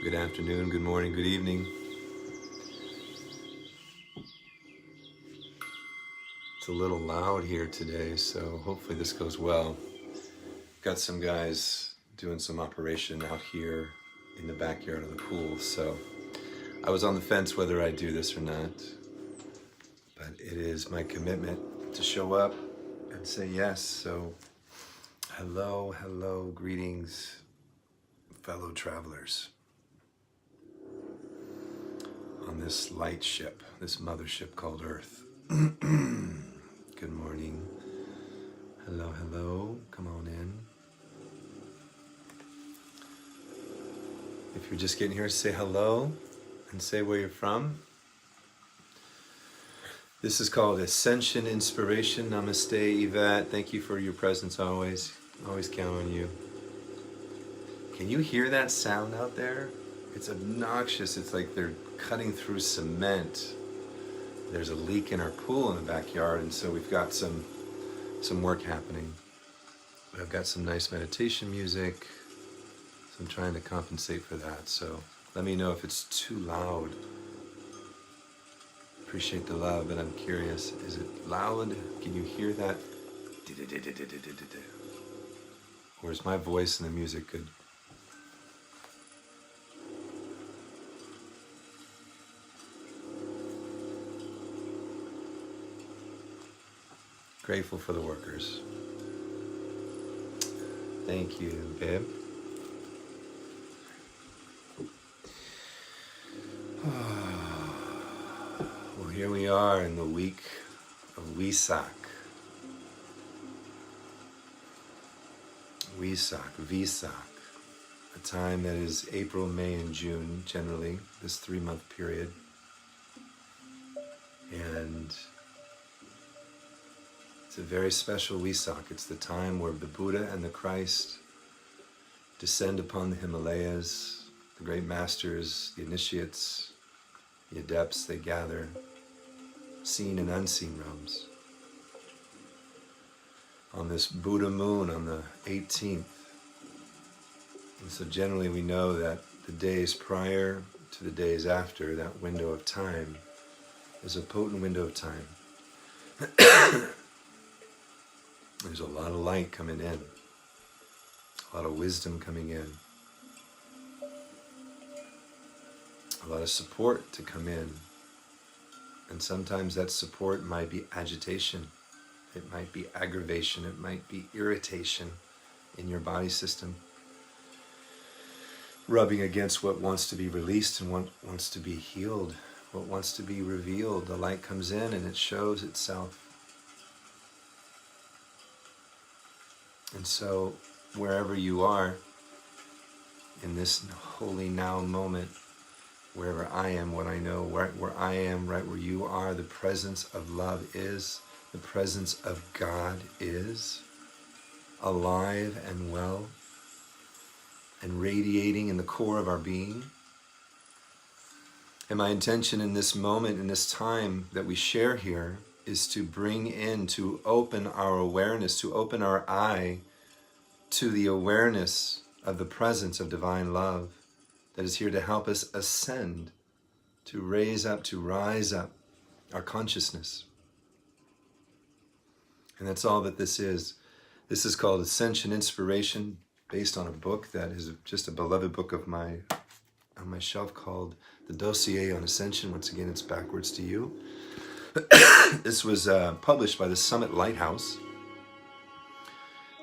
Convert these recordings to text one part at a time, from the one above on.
Good afternoon, good morning, good evening. It's a little loud here today, so hopefully this goes well. Got some guys doing some operation out here in the backyard of the pool, so I was on the fence whether I do this or not, but it is my commitment to show up and say yes. So hello, greetings, fellow travelers on this light ship, this mothership called Earth. Good morning. Hello, come on in. If you're just getting here, say hello and say where you're from. This is called Ascension Inspiration. Namaste, Yvette. Thank you for your presence always. Always count on you. Can you hear that sound out there? It's obnoxious. It's like they're cutting through cement. There's a leak in our pool in the backyard, and so we've got some work happening. But I've got some nice meditation music, so I'm trying to compensate for that. So let me know if it's too loud. Appreciate the love, but I'm curious, is it loud? Can you hear that? Or is my voice and the music good? Grateful for the workers. Thank you, babe. Well, here we are in the week of Wesak. Vesak. A time that is April, May, and June, generally, this 3-month period. And it's a very special Wesak. It's the time where the Buddha and the Christ descend upon the Himalayas. The great masters, the initiates, the adepts, they gather, seen and unseen realms. On this Buddha moon on the 18th. And so generally we know that the days prior to the days after, that window of time, is a potent window of time. There's a lot of light coming in, a lot of wisdom coming in, a lot of support to come in. And sometimes that support might be agitation, it might be aggravation, it might be irritation in your body system, rubbing against what wants to be released and what wants to be healed, what wants to be revealed. The light comes in and it shows itself. And so, wherever you are, in this holy now moment, wherever I am, what I know, right where I am, right where you are, the presence of love is, the presence of God is, alive and well, and radiating in the core of our being. And my intention in this moment, in this time that we share here, is to bring in, to open our awareness, to open our eye to the awareness of the presence of divine love that is here to help us ascend, to raise up, to rise up our consciousness. And that's all that this is. This is called Ascension Inspiration, based on a book that is just a beloved book of mine on my shelf called The Dossier on Ascension. Once again, it's backwards to you. This was published by the Summit Lighthouse.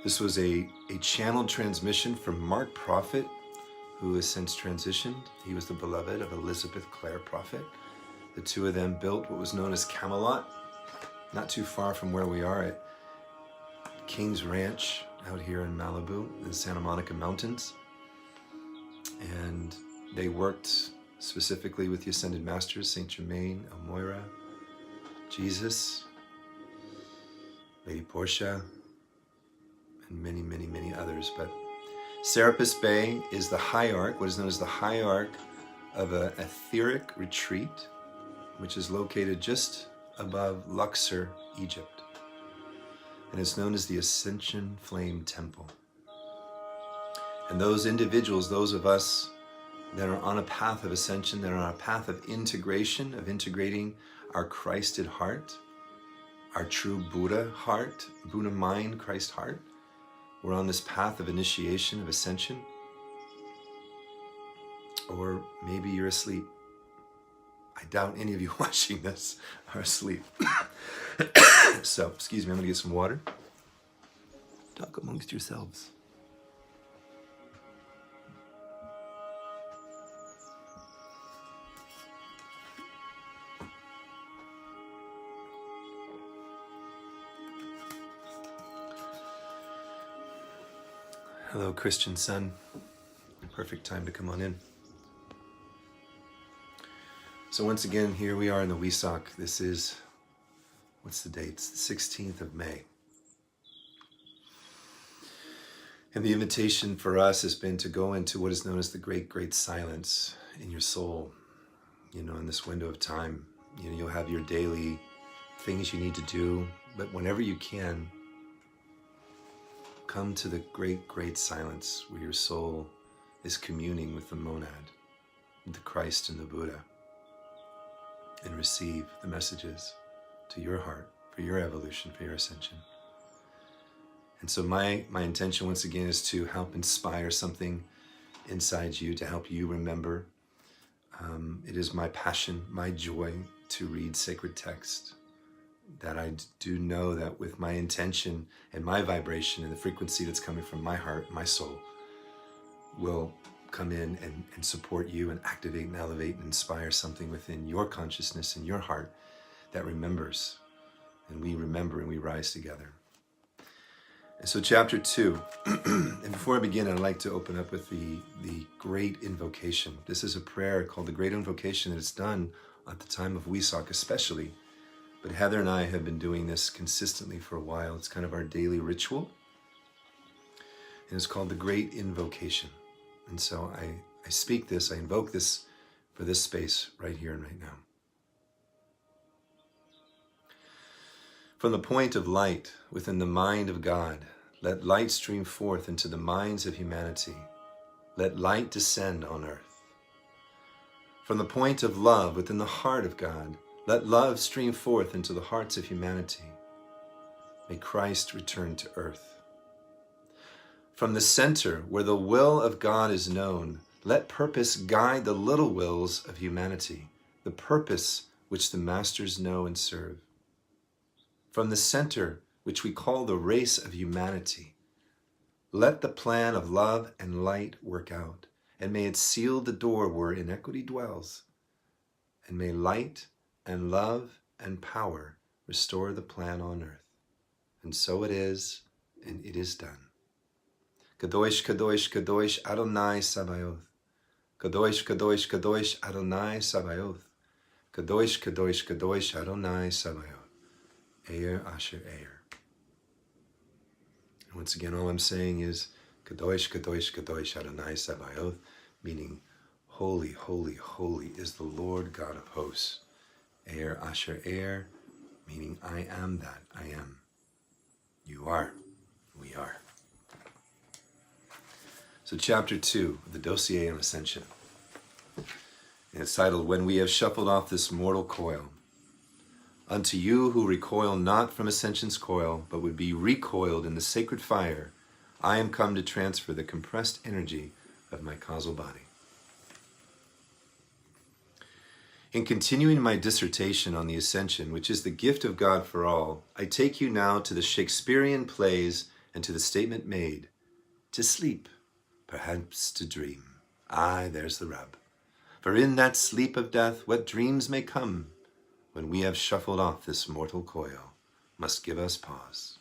This was a channeled transmission from Mark Prophet, who has since transitioned. He was the beloved of Elizabeth Clare Prophet. The two of them built what was known as Camelot, not too far from where we are at King's Ranch out here in Malibu, in the Santa Monica Mountains. And they worked specifically with the Ascended Masters, Saint Germain, Elmoira, Jesus, Lady Portia, and many others. But Serapis Bay is the hierarch, what is known as the hierarch of an etheric retreat, which is located just above Luxor, Egypt. And it's known as the Ascension Flame Temple. And those individuals, those of us that are on a path of ascension, that are on a path of integration, of integrating our Christed heart, our true Buddha heart, Buddha mind, Christ heart. We're on this path of initiation, of ascension. Or maybe you're asleep. I doubt any of you watching this are asleep. So, excuse me, I'm gonna get some water. Talk amongst yourselves. Hello, Christian son. Perfect time to come on in. So once again, here we are in the Wesak. This is, what's the date? It's the 16th of May. And the invitation for us has been to go into what is known as the great, great silence in your soul. You know, in this window of time, you know, you'll have your daily things you need to do, but whenever you can, come to the great, great silence where your soul is communing with the monad, with the Christ and the Buddha, and receive the messages to your heart for your evolution, for your ascension. And so my intention once again is to help inspire something inside you, to help you remember. It is my passion, my joy to read sacred text, that I do know that with my intention and my vibration and the frequency that's coming from my heart, my soul, will come in and support you and activate and elevate and inspire something within your consciousness and your heart that remembers. And we remember and we rise together. And so chapter 2, and before I begin, I'd like to open up with the great invocation. This is a prayer called the Great Invocation that is done at the time of Wesak especially. But Heather and I have been doing this consistently for a while. It's kind of our daily ritual. And it's called the Great Invocation. And so I speak this, I invoke this for this space right here and right now. From the point of light within the mind of God, let light stream forth into the minds of humanity. Let light descend on earth. From the point of love within the heart of God, let love stream forth into the hearts of humanity. May Christ return to earth. From the center where the will of God is known, let purpose guide the little wills of humanity, the purpose which the masters know and serve. From the center which we call the race of humanity, let the plan of love and light work out, and may it seal the door where inequity dwells, and may light and love and power restore the plan on earth. And so it is, and it is done. Kadosh, Kadosh, Kadosh, Adonai Sabaoth. Kadosh, Kadosh, Kadosh, Adonai Sabaoth. Kadosh, Kadosh, Kadosh, Adonai Sabaoth. Eir Asher Eir. And once again, all I'm saying is Kadosh, Kadosh, Kadosh, Adonai Sabaoth, meaning holy, holy, holy is the Lord God of hosts. Eir Asher Eir, meaning I am that I am. You are, we are. So chapter 2 of the Dossier on Ascension. And it's titled, When We Have Shuffled Off This Mortal Coil. Unto you who recoil not from Ascension's coil, but would be recoiled in the sacred fire, I am come to transfer the compressed energy of my causal body. In continuing my dissertation on the Ascension, which is the gift of God for all, I take you now to the Shakespearean plays and to the statement made, to sleep, perhaps to dream. Aye, there's the rub. For in that sleep of death, what dreams may come, when we have shuffled off this mortal coil, must give us pause.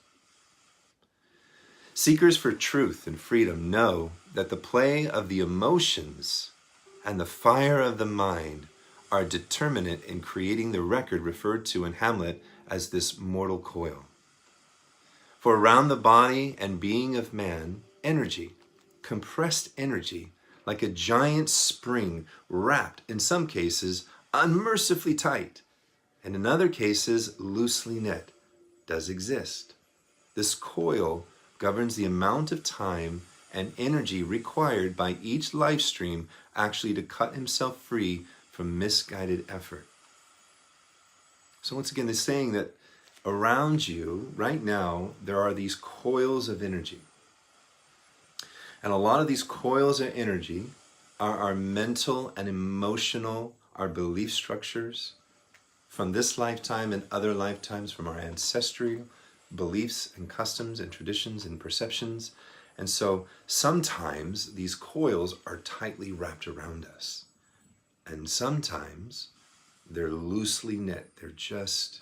Seekers for truth and freedom know that the play of the emotions and the fire of the mind are determinant in creating the record referred to in Hamlet as this mortal coil. For around the body and being of man, energy, compressed energy, like a giant spring wrapped, in some cases, unmercifully tight, and in other cases, loosely knit, does exist. This coil governs the amount of time and energy required by each life stream actually to cut himself free from misguided effort. So once again, they're saying that around you right now, there are these coils of energy. And a lot of these coils of energy are our mental and emotional, our belief structures from this lifetime and other lifetimes, from our ancestral beliefs and customs and traditions and perceptions. And so sometimes these coils are tightly wrapped around us. And sometimes they're loosely knit. They're just,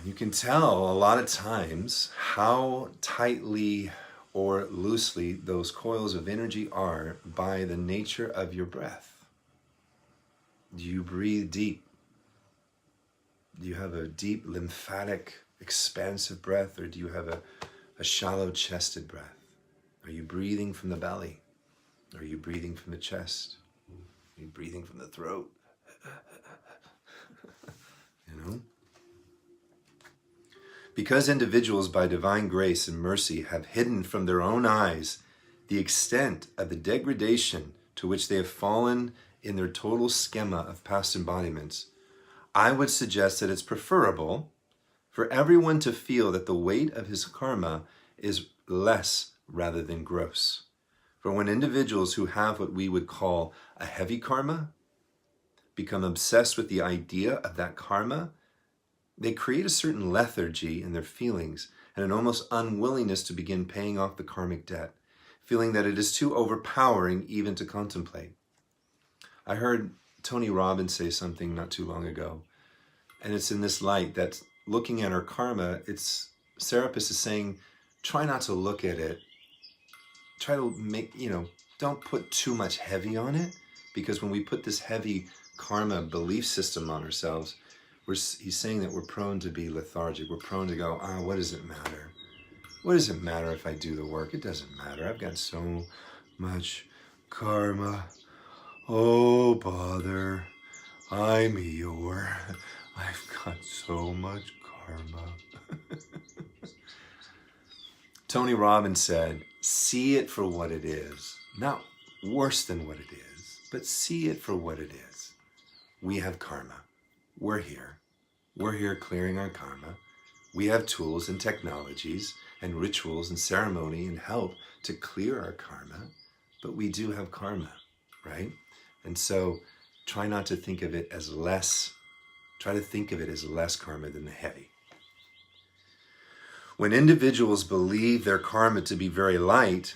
you can tell a lot of times how tightly or loosely those coils of energy are by the nature of your breath. Do you breathe deep? Do you have a deep lymphatic, expansive breath, or do you have a shallow chested breath? Are you breathing from the belly? Are you breathing from the chest? Are you breathing from the throat? You know? Because individuals by divine grace and mercy have hidden from their own eyes the extent of the degradation to which they have fallen in their total schema of past embodiments, I would suggest that it's preferable for everyone to feel that the weight of his karma is less rather than gross. For when individuals who have what we would call a heavy karma become obsessed with the idea of that karma, they create a certain lethargy in their feelings and an almost unwillingness to begin paying off the karmic debt, feeling that it is too overpowering even to contemplate. I heard Tony Robbins say something not too long ago, and it's in this light that looking at our karma, Serapis is saying, try not to look at it. Try to make, don't put too much heavy on it, because when we put this heavy karma belief system on ourselves, he's saying that we're prone to be lethargic. We're prone to go, what does it matter? What does it matter if I do the work? It doesn't matter. I've got so much karma. Oh, bother. I'm Eeyore. I've got so much karma. Tony Robbins said, see it for what it is. Not worse than what it is, but see it for what it is. We have karma. We're here. We're here clearing our karma. We have tools and technologies and rituals and ceremony and help to clear our karma, but we do have karma, right? And so try not to think of it as less. Try to think of it as less karma than the heavy. When individuals believe their karma to be very light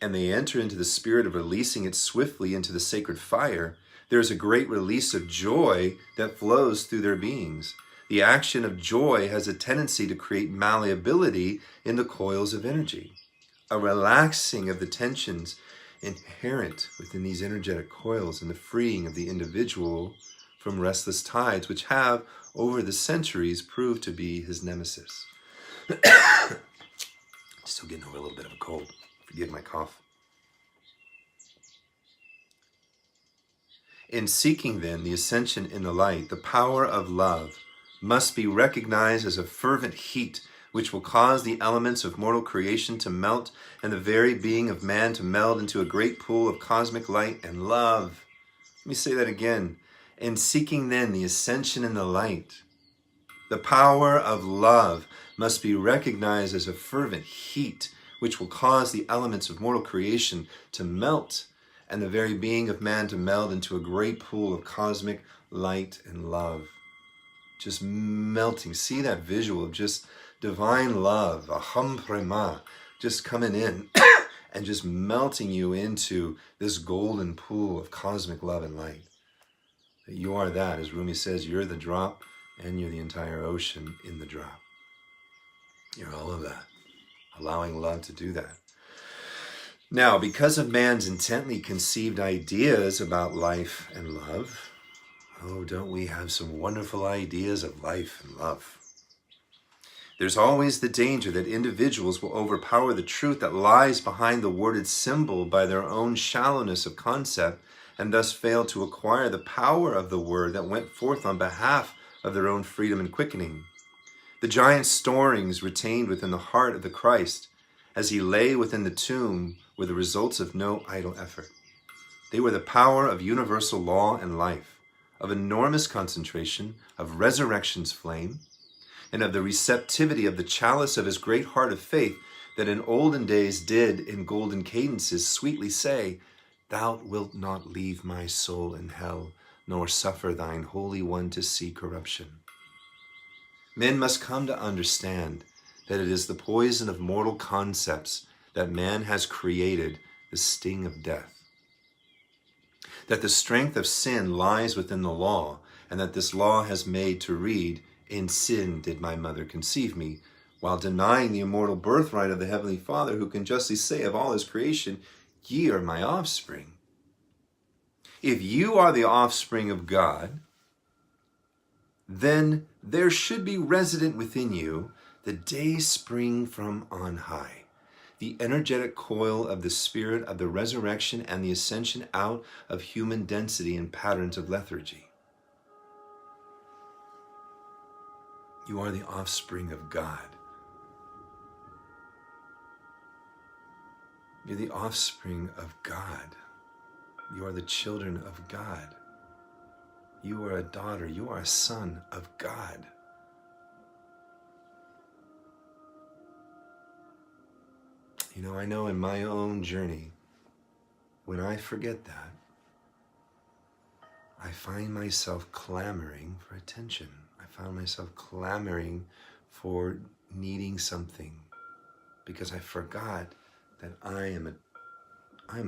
and they enter into the spirit of releasing it swiftly into the sacred fire, there is a great release of joy that flows through their beings. The action of joy has a tendency to create malleability in the coils of energy, a relaxing of the tensions inherent within these energetic coils and the freeing of the individual from restless tides, which have, over the centuries, proved to be his nemesis. Still getting over a little bit of a cold. Forgive my cough. In seeking, then, the ascension in the light, the power of love must be recognized as a fervent heat which will cause the elements of mortal creation to melt and the very being of man to meld into a great pool of cosmic light and love. Let me say that again. In seeking, then, the ascension in the light, the power of love must be recognized as a fervent heat which will cause the elements of mortal creation to melt and the very being of man to meld into a great pool of cosmic light and love. Just melting. See that visual of just divine love, aham prema, just coming in and just melting you into this golden pool of cosmic love and light. That you are that, as Rumi says, you're the drop and you're the entire ocean in the drop. You're all of that, allowing love to do that. Now, because of man's intently conceived ideas about life and love, oh, don't we have some wonderful ideas of life and love? There's always the danger that individuals will overpower the truth that lies behind the worded symbol by their own shallowness of concept and thus fail to acquire the power of the word that went forth on behalf of their own freedom and quickening. The giant storings retained within the heart of the Christ as he lay within the tomb, were the results of no idle effort. They were the power of universal law and life, of enormous concentration, of resurrection's flame, and of the receptivity of the chalice of his great heart of faith that in olden days did in golden cadences sweetly say, "Thou wilt not leave my soul in hell, nor suffer thine Holy One to see corruption." Men must come to understand that it is the poison of mortal concepts that man has created the sting of death. That the strength of sin lies within the law, and that this law has made to read, "In sin did my mother conceive me," while denying the immortal birthright of the Heavenly Father, who can justly say of all his creation, "Ye are my offspring." If you are the offspring of God, then there should be resident within you the day spring from on high, the energetic coil of the spirit of the resurrection and the ascension out of human density and patterns of lethargy. You are the offspring of God. You're the offspring of God. You are the children of God. You are a daughter. You are a son of God. You know, I know in my own journey, when I forget that, I find myself clamoring for attention. I found myself clamoring for needing something because I forgot that I am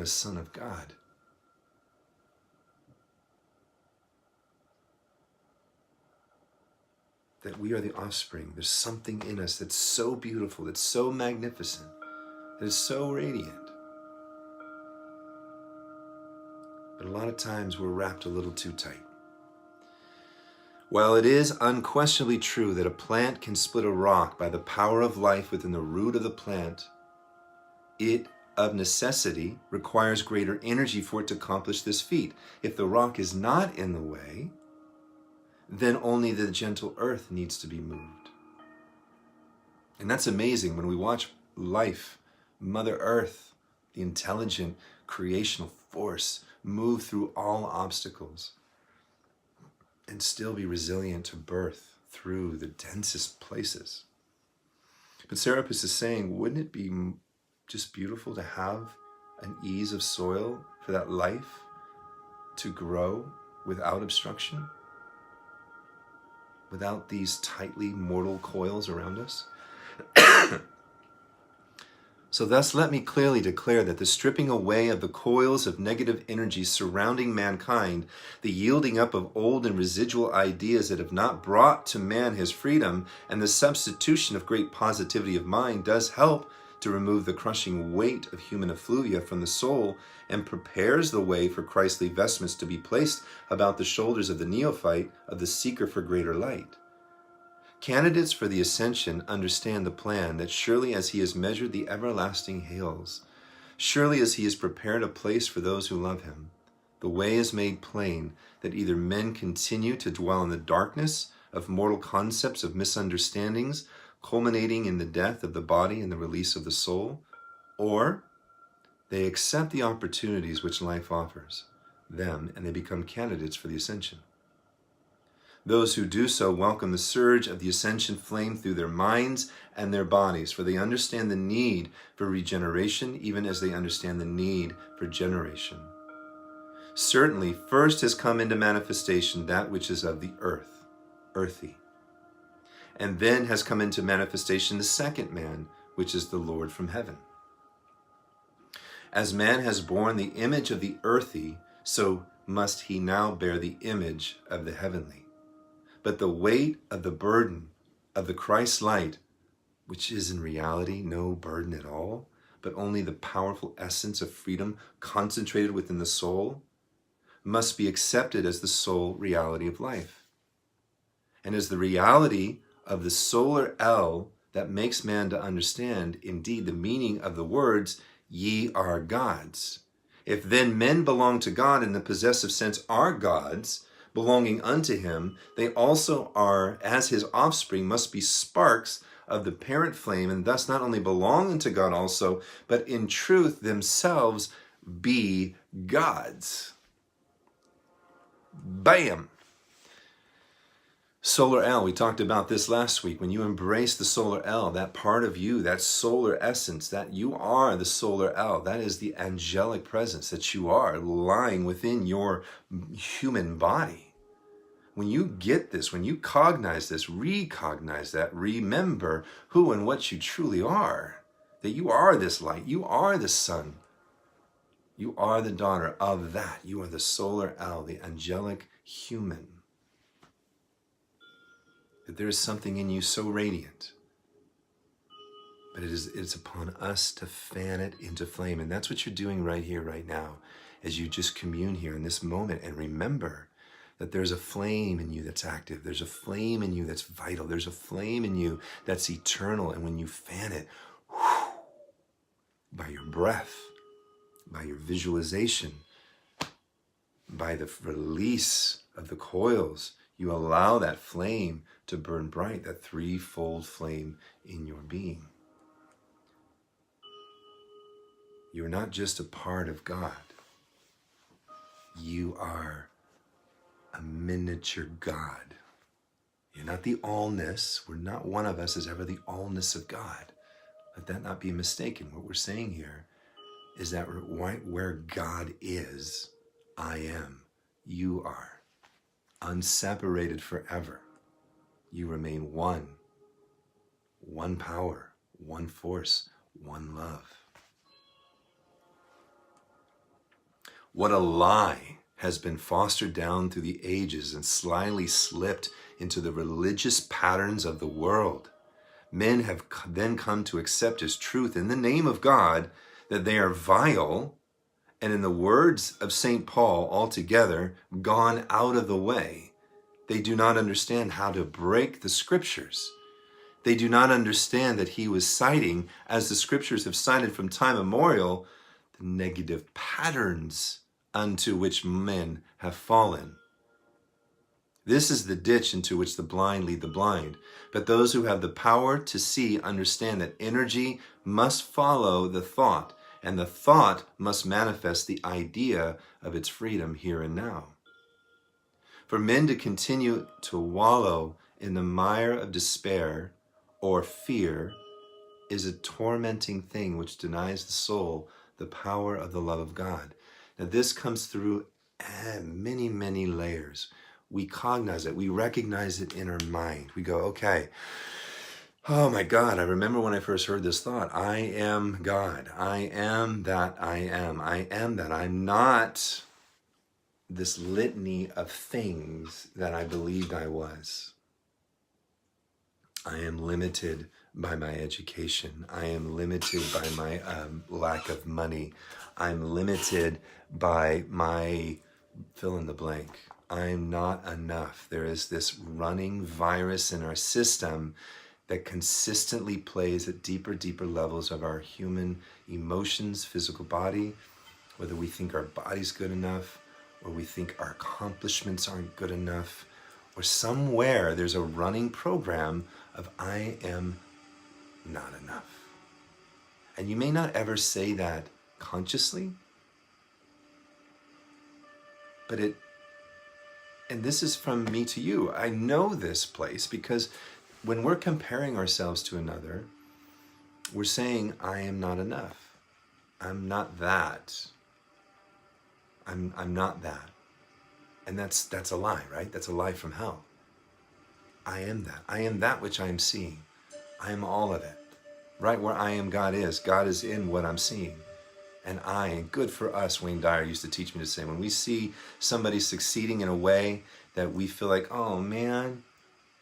a son of God. That we are the offspring. There's something in us that's so beautiful, that's so magnificent, that is so radiant. But a lot of times we're wrapped a little too tight. While it is unquestionably true that a plant can split a rock by the power of life within the root of the plant, it of necessity requires greater energy for it to accomplish this feat. If the rock is not in the way, then only the gentle earth needs to be moved. And that's amazing when we watch life, Mother Earth, the intelligent creational force, move through all obstacles and still be resilient to birth through the densest places. But Serapis is saying, wouldn't it be just beautiful to have an ease of soil for that life to grow without obstruction? Without these tightly mortal coils around us? So thus let me clearly declare that the stripping away of the coils of negative energy surrounding mankind, the yielding up of old and residual ideas that have not brought to man his freedom, and the substitution of great positivity of mind does help to remove the crushing weight of human effluvia from the soul and prepares the way for Christly vestments to be placed about the shoulders of the neophyte, of the seeker for greater light. Candidates for the ascension understand the plan that surely as he has measured the everlasting hills, surely as he has prepared a place for those who love him, the way is made plain that either men continue to dwell in the darkness of mortal concepts of misunderstandings, culminating in the death of the body and the release of the soul, or they accept the opportunities which life offers them and they become candidates for the ascension. Those who do so welcome the surge of the ascension flame through their minds and their bodies, for they understand the need for regeneration even as they understand the need for generation. Certainly, first has come into manifestation that which is of the earth, earthy. And then has come into manifestation the second man, which is the Lord from heaven. As man has borne the image of the earthy, so must he now bear the image of the heavenly. But the weight of the burden of the Christ light, which is in reality no burden at all, but only the powerful essence of freedom concentrated within the soul, must be accepted as the sole reality of life. And as the reality of the solar L that makes man to understand, indeed, the meaning of the words, "Ye are gods." If then men belong to God and the possessive sense are gods, belonging unto him, they also are, as his offspring, must be sparks of the parent flame, and thus not only belong unto God also, but in truth themselves be gods. Bam! Solar L, we talked about this last week. When you embrace the solar L, that part of you, that solar essence, that you are the solar L, that is the angelic presence that you are lying within your human body. When you get this, when you cognize this, recognize that, remember who and what you truly are, that you are this light, you are the sun, you are the daughter of that, you are the solar L, the angelic human. That there is something in you so radiant, but it's upon us to fan it into flame. And that's what you're doing right here, right now, as you just commune here in this moment and remember that there's a flame in you that's active. There's a flame in you that's vital. There's a flame in you that's eternal. And when you fan it, whew, by your breath, by your visualization, by the release of the coils, you allow that flame to burn bright, that threefold flame in your being. You're not just a part of God. You are a miniature God. You're not the allness. We're not one of us is ever the allness of God. Let that not be mistaken. What we're saying here is that right where God is, I am. You are. Unseparated forever. You remain one. One power, one force, one love. What a lie has been fostered down through the ages and slyly slipped into the religious patterns of the world. Men have then come to accept as truth in the name of God that they are vile, and in the words of St. Paul, altogether gone out of the way. They do not understand how to break the scriptures. They do not understand that he was citing, as the scriptures have cited from time immemorial, the negative patterns unto which men have fallen. This is the ditch into which the blind lead the blind. But those who have the power to see understand that energy must follow the thought, and the thought must manifest the idea of its freedom here and now. For men to continue to wallow in the mire of despair or fear is a tormenting thing which denies the soul the power of the love of God. Now this comes through many, many layers. We cognize it. We recognize it in our mind. We go, okay, oh my God, I remember when I first heard this thought. I am God. I am that I am. I am that. I'm not this litany of things that I believed I was. I am limited by my education. I am limited by my lack of money. I'm limited by my fill in the blank. I'm not enough. There is this running virus in our system that consistently plays at deeper levels of our human emotions, physical body, whether we think our body's good enough, or we think our accomplishments aren't good enough, or somewhere there's a running program of I am not enough. And you may not ever say that consciously, but and this is from me to you. I know this place because when we're comparing ourselves to another, we're saying, I am not enough. I'm not that. I'm not that. And that's a lie, right? That's a lie from hell. I am that. I am that which I am seeing. I am all of it. Right where I am, God is in what I'm seeing. And good for us, Wayne Dyer used to teach me to say, when we see somebody succeeding in a way that we feel like, oh man,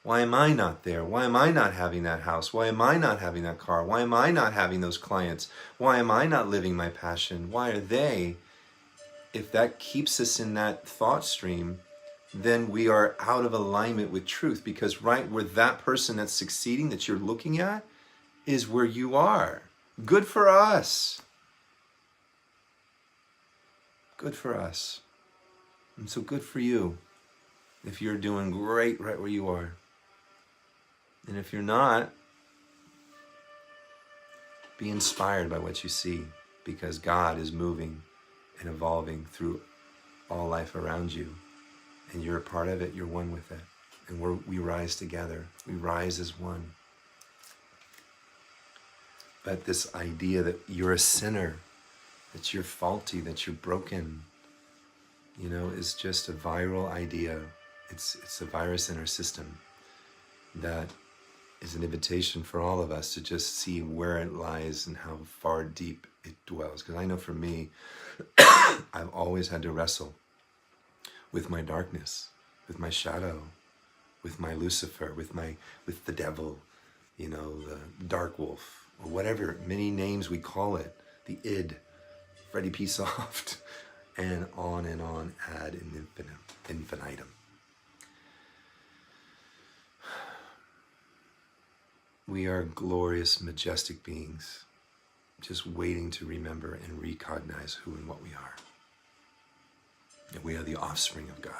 why am I not there? Why am I not having that house? Why am I not having that car? Why am I not having those clients? Why am I not living my passion? Why are they? If that keeps us in that thought stream, then we are out of alignment with truth, because right where that person that's succeeding that you're looking at is where you are. Good for us. Good for us. And so good for you if you're doing great right where you are. And if you're not, Be inspired by what you see, because God is moving and evolving through all life around you. And you're a part of it, you're one with it. And we rise together, we rise as one. But this idea that you're a sinner, that you're faulty, that you're broken, is just a viral idea. It's a virus in our system that is an invitation for all of us to just see where it lies and how far deep it dwells. Because I know for me, I've always had to wrestle with my darkness, with my shadow, with my Lucifer, with the devil, the dark wolf, or whatever many names we call it, the id, Freddie P. Soft, and on ad infinitum. We are glorious, majestic beings, just waiting to remember and recognize who and what we are. And we are the offspring of God.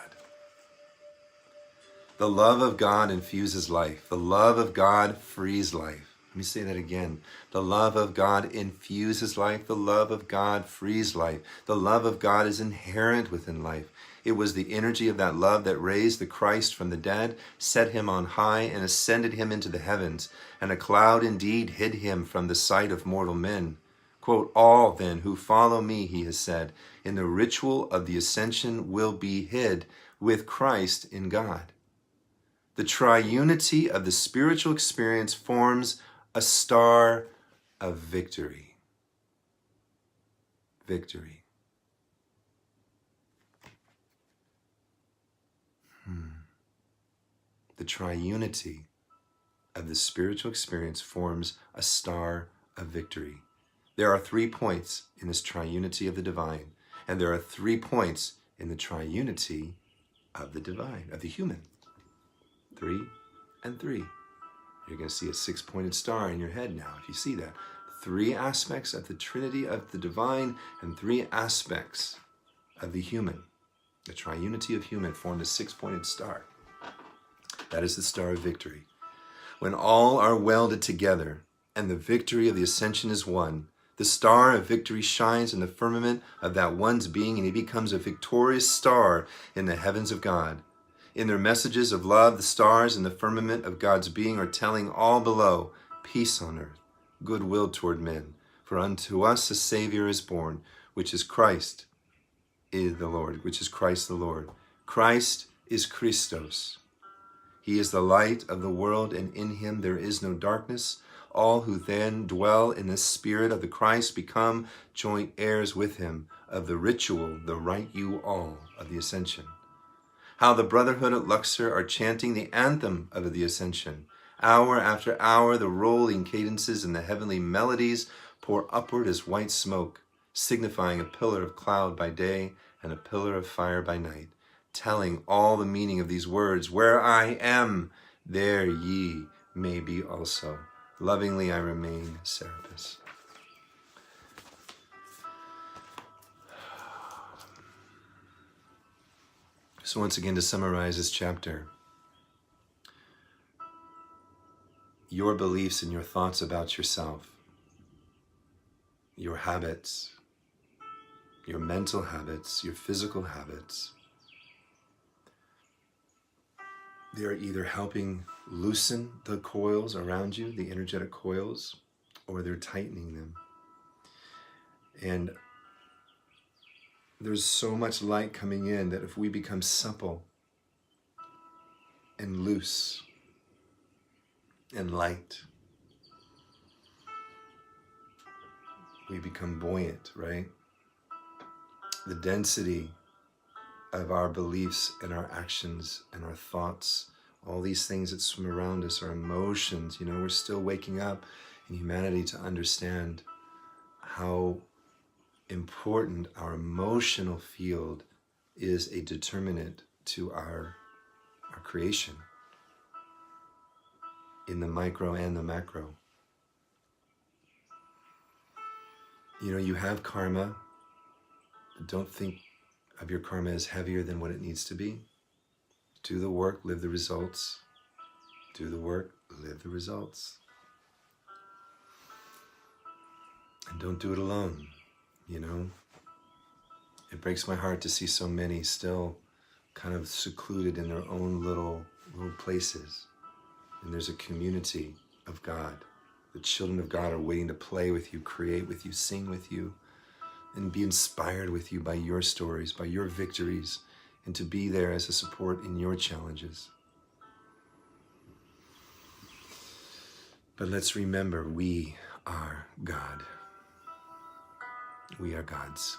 The love of God infuses life. The love of God frees life. Let me say that again. The love of God infuses life. The love of God frees life. The love of God is inherent within life. It was the energy of that love that raised the Christ from the dead, set him on high, and ascended him into the heavens. And a cloud indeed hid him from the sight of mortal men. Quote, all then who follow me, he has said, in the ritual of the ascension will be hid with Christ in God. The triunity of the spiritual experience forms a star of victory. Victory. The triunity of the spiritual experience forms a star of victory. There are 3 points in this triunity of the divine, and there are 3 points in the triunity of the divine, of the human. 3 and 3. You're going to see a 6-pointed star in your head now, if you see that. 3 aspects of the Trinity of the divine and 3 aspects of the human. The triunity of human formed a 6-pointed star. That is the star of victory. When all are welded together and the victory of the ascension is won, the star of victory shines in the firmament of that one's being, and he becomes a victorious star in the heavens of God. In their messages of love, the stars in the firmament of God's being are telling all below, peace on earth, goodwill toward men. For unto us a Savior is born, which is Christ is the Lord, which is Christ the Lord. Christ is Christos. He is the light of the world, and in him there is no darkness. All who then dwell in the spirit of the Christ become joint heirs with him of the ritual, the right you all of the ascension. How the brotherhood at Luxor are chanting the anthem of the ascension. Hour after hour, the rolling cadences and the heavenly melodies pour upward as white smoke, signifying a pillar of cloud by day and a pillar of fire by night, telling all the meaning of these words. Where I am, there ye may be also. Lovingly I remain, Serapis. So once again, to summarize this chapter, your beliefs and your thoughts about yourself, your habits, your mental habits, your physical habits, they are either helping loosen the coils around you, the energetic coils, or they're tightening them. And there's so much light coming in that if we become supple and loose and light, we become buoyant, right? The density of our beliefs and our actions and our thoughts, all these things that swim around us, our emotions, we're still waking up in humanity to understand how important our emotional field is a determinant to our creation in the micro and the macro. You have karma, but don't think of your karma as heavier than what it needs to be. Do the work, live the results. Do the work, live the results. don't do it alone, you know. It breaks my heart to see so many still kind of secluded in their own little places. And there's a community of God. The children of God are waiting to play with you, create with you, sing with you, and be inspired with you by your stories, by your victories, and to be there as a support in your challenges. But let's remember, we are God. We are God's.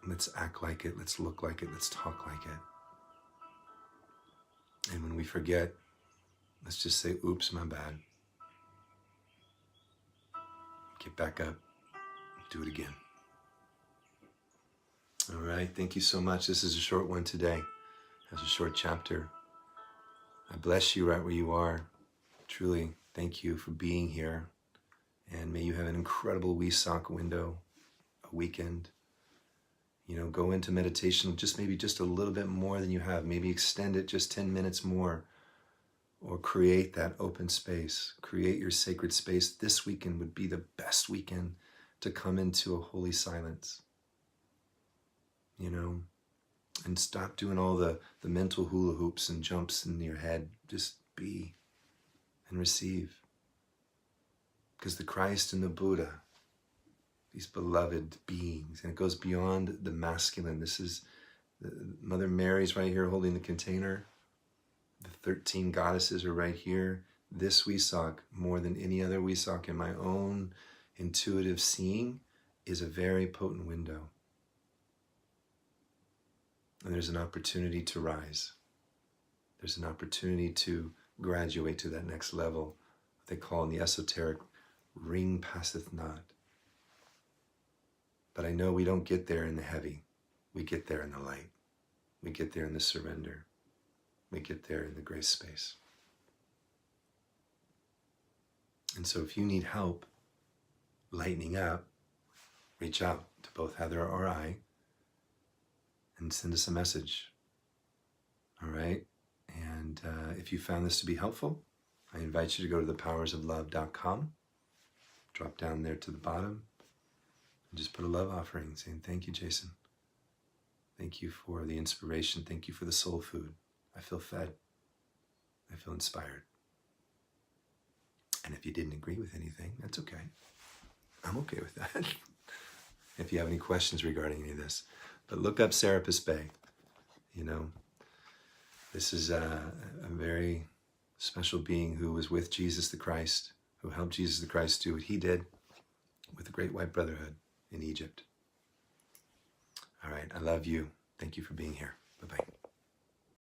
Let's act like it. Let's look like it. Let's talk like it. And when we forget, let's just say, oops, my bad. Get back up. Do it again. All right. Thank you so much. This is a short one today. It's a short chapter. I bless you right where you are. Truly, thank you for being here. And may you have an incredible Wesak window, a weekend. You know, go into meditation maybe just a little bit more than you have. Maybe extend it just 10 minutes more. Or create that open space. Create your sacred space. This weekend would be the best weekend to come into a holy silence. You know, and stop doing all the mental hula hoops and jumps in your head. Just be and receive. Because the Christ and the Buddha, these beloved beings, and it goes beyond the masculine. This is Mother Mary's right here holding the container. The 13 goddesses are right here. This Wesak, more than any other Wesak in my own intuitive seeing, is a very potent window. And there's an opportunity to rise. There's an opportunity to graduate to that next level, what they call in the esoteric, ring passeth not. But I know we don't get there in the heavy. We get there in the light. We get there in the surrender. We get there in the grace space. And so if you need help lightening up, reach out to both Heather or I and send us a message. All right? And if you found this to be helpful, I invite you to go to thepowersoflove.com, drop down there to the bottom, and just put a love offering saying, thank you, Jason. Thank you for the inspiration. Thank you for the soul food. I feel fed. I feel inspired. And if you didn't agree with anything, that's okay. I'm okay with that. If you have any questions regarding any of this. But look up Serapis Bay. You know, this is a very special being who was with Jesus the Christ, who helped Jesus the Christ do what he did with the Great White Brotherhood in Egypt. All right, I love you. Thank you for being here. Bye-bye.